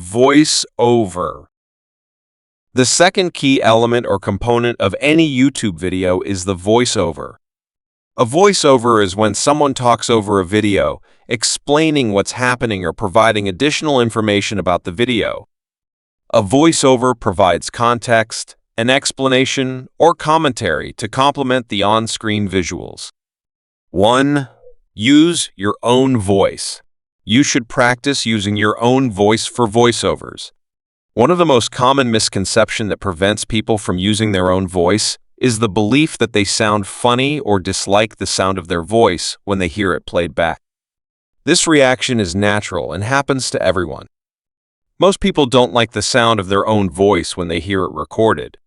Voiceover. The second key element or component of any YouTube video is the voiceover. A voiceover is when someone talks over a video, explaining what's happening or providing additional information about the video. A voiceover provides context, an explanation, or commentary to complement the on-screen visuals. 1. Use your own voice. You should practice using your own voice for voiceovers. One of the most common misconceptions that prevents people from using their own voice is the belief that they sound funny or dislike the sound of their voice when they hear it played back. This reaction is natural and happens to everyone. Most people don't like the sound of their own voice when they hear it recorded.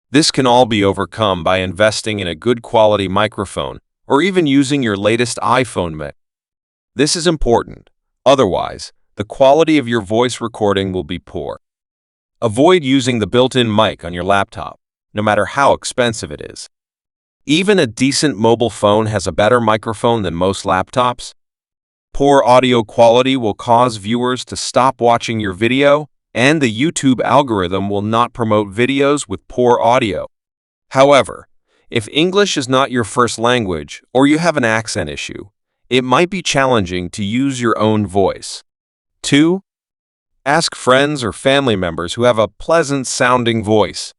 This can all be overcome by investing in a good quality microphone or even using your latest iPhone mic. This is important. Otherwise, the quality of your voice recording will be poor. Avoid using the built-in mic on your laptop, no matter how expensive it is. Even a decent mobile phone has a better microphone than most laptops. Poor audio quality will cause viewers to stop watching your video, and the YouTube algorithm will not promote videos with poor audio. However, if English is not your first language or you have an accent issue, it might be challenging to use your own voice. 2. Ask friends or family members who have a pleasant-sounding voice.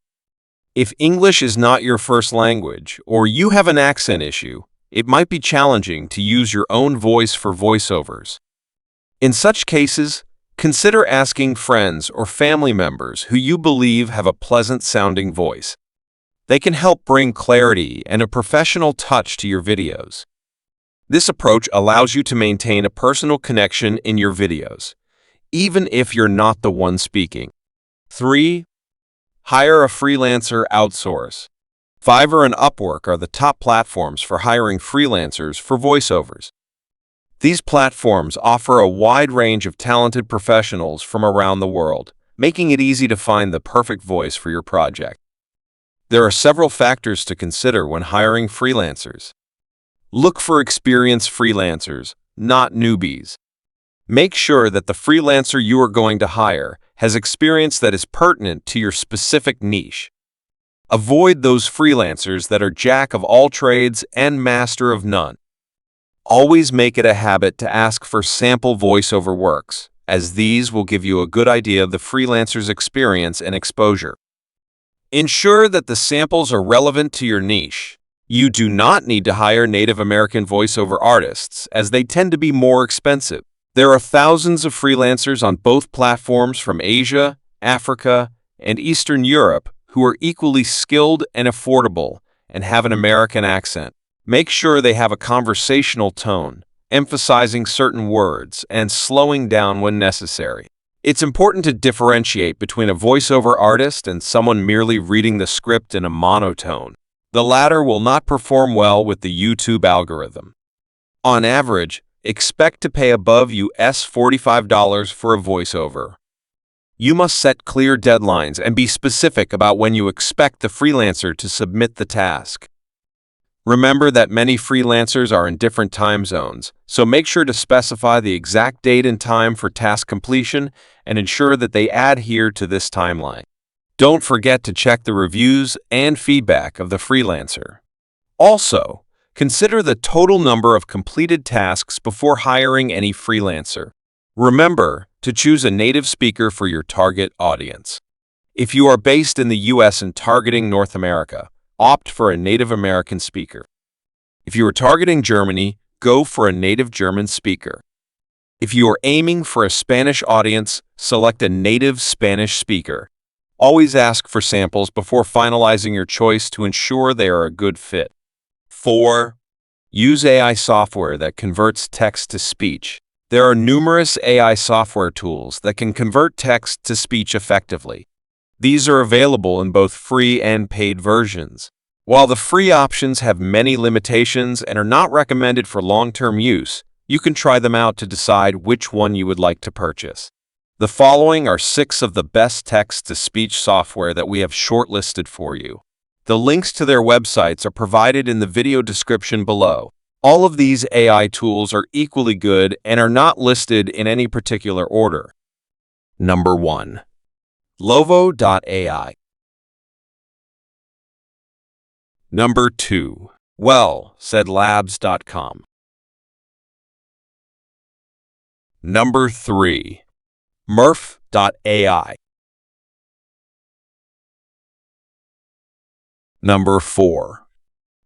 If English is not your first language or you have an accent issue, it might be challenging to use your own voice for voiceovers. In such cases, consider asking friends or family members who you believe have a pleasant-sounding voice. They can help bring clarity and a professional touch to your videos. This approach allows you to maintain a personal connection in your videos, even if you're not the one speaking. 3. Hire a freelancer outsource. Fiverr and Upwork are the top platforms for hiring freelancers for voiceovers. These platforms offer a wide range of talented professionals from around the world, making it easy to find the perfect voice for your project. There are several factors to consider when hiring freelancers. Look for experienced freelancers, not newbies. Make sure that the freelancer you are going to hire has experience that is pertinent to your specific niche. Avoid those freelancers that are jack of all trades and master of none. Always make it a habit to ask for sample voiceover works, as these will give you a good idea of the freelancer's experience and exposure. Ensure that the samples are relevant to your niche. You do not need to hire Native American voiceover artists, as they tend to be more expensive. There are thousands of freelancers on both platforms from Asia, Africa, and Eastern Europe who are equally skilled and affordable and have an American accent. Make sure they have a conversational tone, emphasizing certain words and slowing down when necessary. It's important to differentiate between a voiceover artist and someone merely reading the script in a monotone. The latter will not perform well with the YouTube algorithm. On average, expect to pay above US $45 for a voiceover. You must set clear deadlines and be specific about when you expect the freelancer to submit the task. Remember that many freelancers are in different time zones, so make sure to specify the exact date and time for task completion and ensure that they adhere to this timeline. Don't forget to check the reviews and feedback of the freelancer. Also, consider the total number of completed tasks before hiring any freelancer. Remember to choose a native speaker for your target audience. If you are based in the US and targeting North America, opt for a Native American speaker. If you are targeting Germany, go for a native German speaker. If you are aiming for a Spanish audience, select a native Spanish speaker. Always ask for samples before finalizing your choice to ensure they are a good fit. 4. Use AI software that converts text to speech. There are numerous AI software tools that can convert text to speech effectively. These are available in both free and paid versions. While the free options have many limitations and are not recommended for long-term use, you can try them out to decide which one you would like to purchase. The following are 6 of the best text-to-speech software that we have shortlisted for you. The links to their websites are provided in the video description below. All of these AI tools are equally good and are not listed in any particular order. Number 1. Lovo.ai. Number 2. Saidlabs.com. Number 3. Murph.ai. Number 4.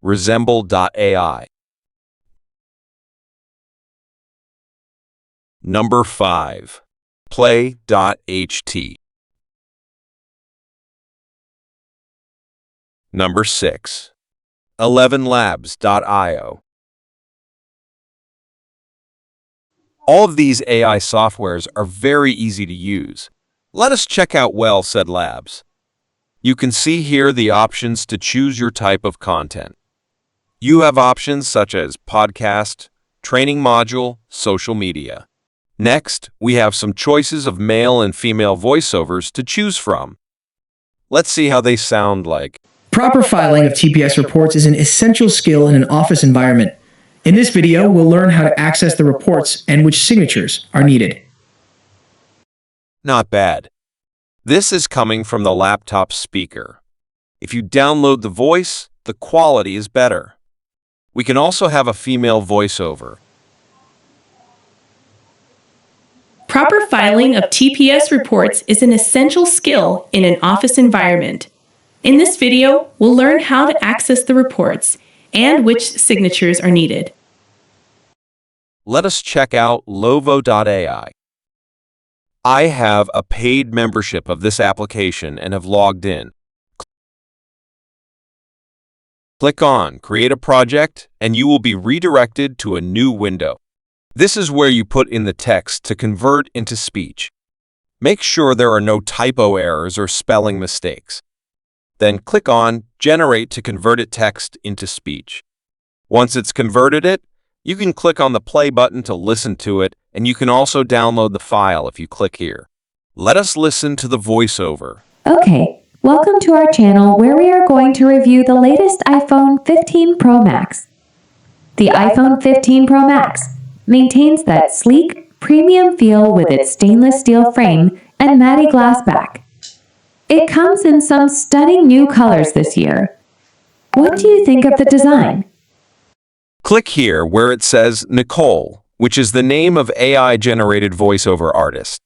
Resemble.ai. Number 5. Play.ht. Number 6. 11labs.io. All of these AI softwares are very easy to use. Let us check out Well Said Labs. You can see here the options to choose your type of content. You have options such as podcast, training module, social media. Next, we have some choices of male and female voiceovers to choose from. Let's see how they sound like. Proper filing of TPS reports is an essential skill in an office environment. In this video, we'll learn how to access the reports and which signatures are needed. Not bad. This is coming from the laptop speaker. If you download the voice, the quality is better. We can also have a female voiceover. Proper filing of TPS reports is an essential skill in an office environment. In this video, we'll learn how to access the reports and which signatures are needed. Let us check out Lovo.ai. I have a paid membership of this application and have logged in. Click on Create a Project and you will be redirected to a new window. This is where you put in the text to convert into speech. Make sure there are no typo errors or spelling mistakes. Then click on Generate to convert it text into speech. Once it's converted it, you can click on the play button to listen to it, and you can also download the file if you click here. Let us listen to the voiceover. Okay, welcome to our channel where we are going to review the latest iPhone 15 Pro Max. The iPhone 15 Pro Max maintains that sleek, premium feel with its stainless steel frame and matte glass back. It comes in some stunning new colors this year. What do you think of the design? Click here where it says Nicole, which is the name of AI-generated voiceover artist.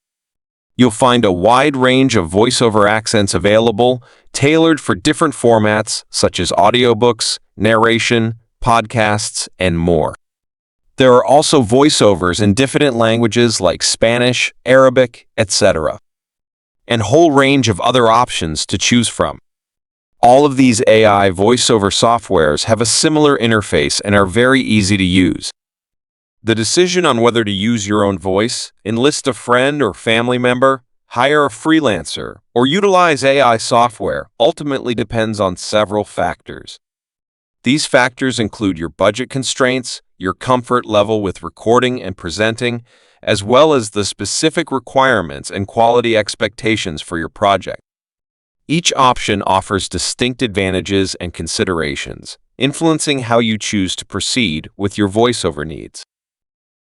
You'll find a wide range of voiceover accents available, tailored for different formats such as audiobooks, narration, podcasts, and more. There are also voiceovers in different languages like Spanish, Arabic, etc., and a whole range of other options to choose from. All of these AI voiceover softwares have a similar interface and are very easy to use. The decision on whether to use your own voice, enlist a friend or family member, hire a freelancer, or utilize AI software ultimately depends on several factors. These factors include your budget constraints, your comfort level with recording and presenting, as well as the specific requirements and quality expectations for your project. Each option offers distinct advantages and considerations, influencing how you choose to proceed with your voiceover needs.